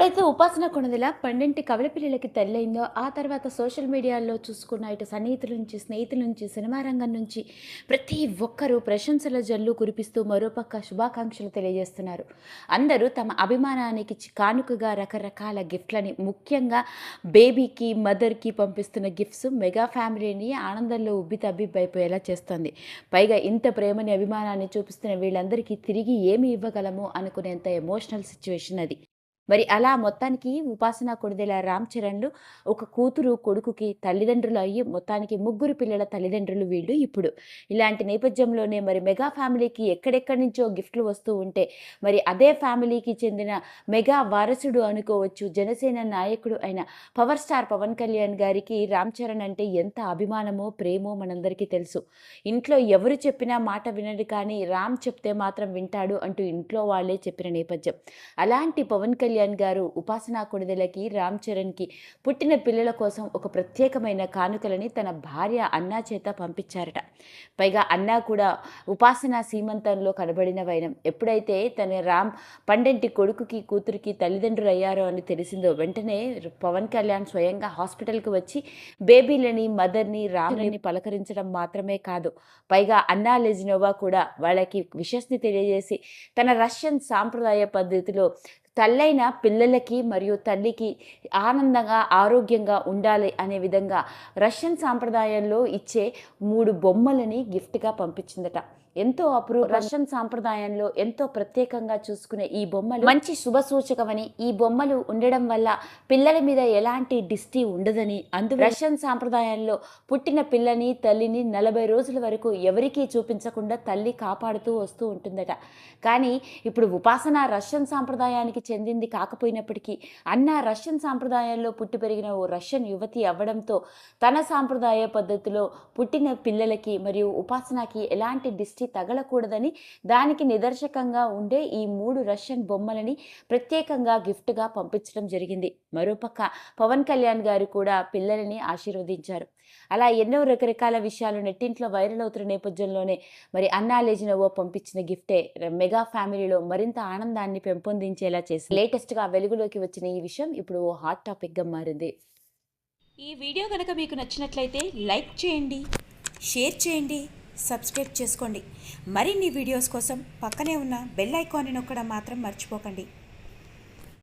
ఎప్పుడైతే ఉపాసన కొణిదెల 12 కవల పిల్లలకి తల్లయిందో, ఆ తర్వాత సోషల్ మీడియాలో చూసుకున్న ఇటు సన్నిహితుల నుంచి, స్నేహితుల నుంచి, సినిమా రంగం నుంచి ప్రతి ఒక్కరూ ప్రశంసల జల్లు కురిపిస్తూ మరోపక్క శుభాకాంక్షలు తెలియజేస్తున్నారు. అందరూ తమ అభిమానానికి కానుకగా రకరకాల గిఫ్ట్‌లని ముఖ్యంగా బేబీకి, మదర్‌కి పంపిస్తున్న గిఫ్ట్స్ మెగా ఫ్యామిలీని ఆనందంలో ఉబ్బితబ్బిబ్బైపోయేలా చేస్తోంది. పైగా ఇంత ప్రేమని, అభిమానాన్ని చూపిస్తున్న వీళ్ళందరికీ తిరిగి ఏమి ఇవ్వగలము అనుకునేంత ఎమోషనల్ సిట్యుయేషన్ అది. మరి అలా మొత్తానికి ఉపాసన కొణిదెల రామ్ చరణ్‌లు ఒక కూతురు, కొడుకుకి తల్లిదండ్రులు అయ్యి మొత్తానికి ముగ్గురు పిల్లల తల్లిదండ్రులు వీళ్ళు ఇప్పుడు. ఇలాంటి నేపథ్యంలోనే మరి మెగా ఫ్యామిలీకి ఎక్కడెక్కడి నుంచో గిఫ్ట్‌లు వస్తూ ఉంటే, మరి అదే ఫ్యామిలీకి చెందిన మెగా వారసుడు అనుకోవచ్చు, జనసేన నాయకుడు అయిన పవర్ స్టార్ పవన్ కళ్యాణ్ గారికి రామ్ చరణ్ అంటే ఎంత అభిమానమో, ప్రేమో మనందరికీ తెలుసు. ఇంట్లో ఎవరు చెప్పినా మాట వినడు కానీ రామ్ చెప్తే మాత్రం వింటాడు అంటూ ఇంట్లో వాళ్ళే చెప్పిన నేపథ్యం. అలాంటి పవన్ కళ్యాణ్ గారు ఉపాసన కొణిదెలకి, రామ్ చరణ్‌కి పుట్టిన పిల్లల కోసం ఒక ప్రత్యేకమైన కానుకలని తన భార్య అన్నా చేత పంపించారట. పైగా అన్నా కూడా ఉపాసన సీమంతంలో కనబడిన వైనం. ఎప్పుడైతే తన రామ్ పండంటి కొడుకుకి, కూతురికి తల్లిదండ్రులు అయ్యారో అని తెలిసిందో వెంటనే పవన్ కళ్యాణ్ స్వయంగా హాస్పిటల్‌కి వచ్చి బేబీలని, మదర్‌ని, రామ్‌ని పలకరించడం మాత్రమే కాదు, పైగా అన్నా లెజినోవా కూడా వాళ్ళకి విషెస్‌ని తెలియజేసి తన రష్యన్ సాంప్రదాయ పద్ధతిలో తల్లైన పిల్లలకి మరియు తల్లికి ఆనందంగా, ఆరోగ్యంగా ఉండాలి అనే విధంగా రష్యన్ సాంప్రదాయంలో ఇచ్చే 3 బొమ్మలని గిఫ్ట్‌గా పంపించిందట. ఎంతో రష్యన్ సాంప్రదాయంలో ఎంతో ప్రత్యేకంగా చూసుకునే ఈ బొమ్మలు మంచి శుభసూచకమని, ఈ బొమ్మలు ఉండడం వల్ల పిల్లల మీద ఎలాంటి దిష్టి ఉండదని, రష్యన్ సాంప్రదాయంలో పుట్టిన పిల్లని, తల్లిని 40 రోజుల వరకు ఎవరికీ చూపించకుండా తల్లి కాపాడుతూ వస్తూ ఉంటుందట. కానీ ఇప్పుడు ఉపాసన రష్యన్ సాంప్రదాయానికి చెందింది కాకపోయినప్పటికీ అన్న రష్యన్ సాంప్రదాయంలో పుట్టి పెరిగిన ఓ రష్యన్ యువతి అవ్వడంతో తన సాంప్రదాయ పద్ధతిలో పుట్టిన పిల్లలకి మరియు ఉపాసనకి ఎలాంటి దిష్టి తగలకూడదని, దానికి నిదర్శకంగా ఉండే ఈ 3 రష్యన్ బొమ్మలని ప్రత్యేకంగా గిఫ్ట్‌గా పంపించడం జరిగింది. మరోపక్క పవన్ కళ్యాణ్ గారు కూడా పిల్లలని ఆశీర్వదించారు. అలా ఎన్నో రకరకాల విషయాలు నెట్టింట్లో వైరల్ అవుతున్న నేపథ్యంలోనే మరి అన్నా లెజినోవా పంపించిన గిఫ్టే మెగా ఫ్యామిలీలో మరింత ఆనందాన్ని పెంపొందించేలా చేసింది. లేటెస్ట్‌గా వెలుగులోకి వచ్చిన ఈ విషయం ఇప్పుడు ఓ హాట్ టాపిక్‌గా మారింది. ఈ వీడియో కనుక మీకు నచ్చినట్లయితే లైక్ చేయండి, షేర్ చేయండి, సబ్స్క్రైబ్ చేసుకోండి. మరిన్ని వీడియోస్ కోసం పక్కనే ఉన్న బెల్ ఐకాన్ని నొక్కడం మాత్రం మర్చిపోకండి.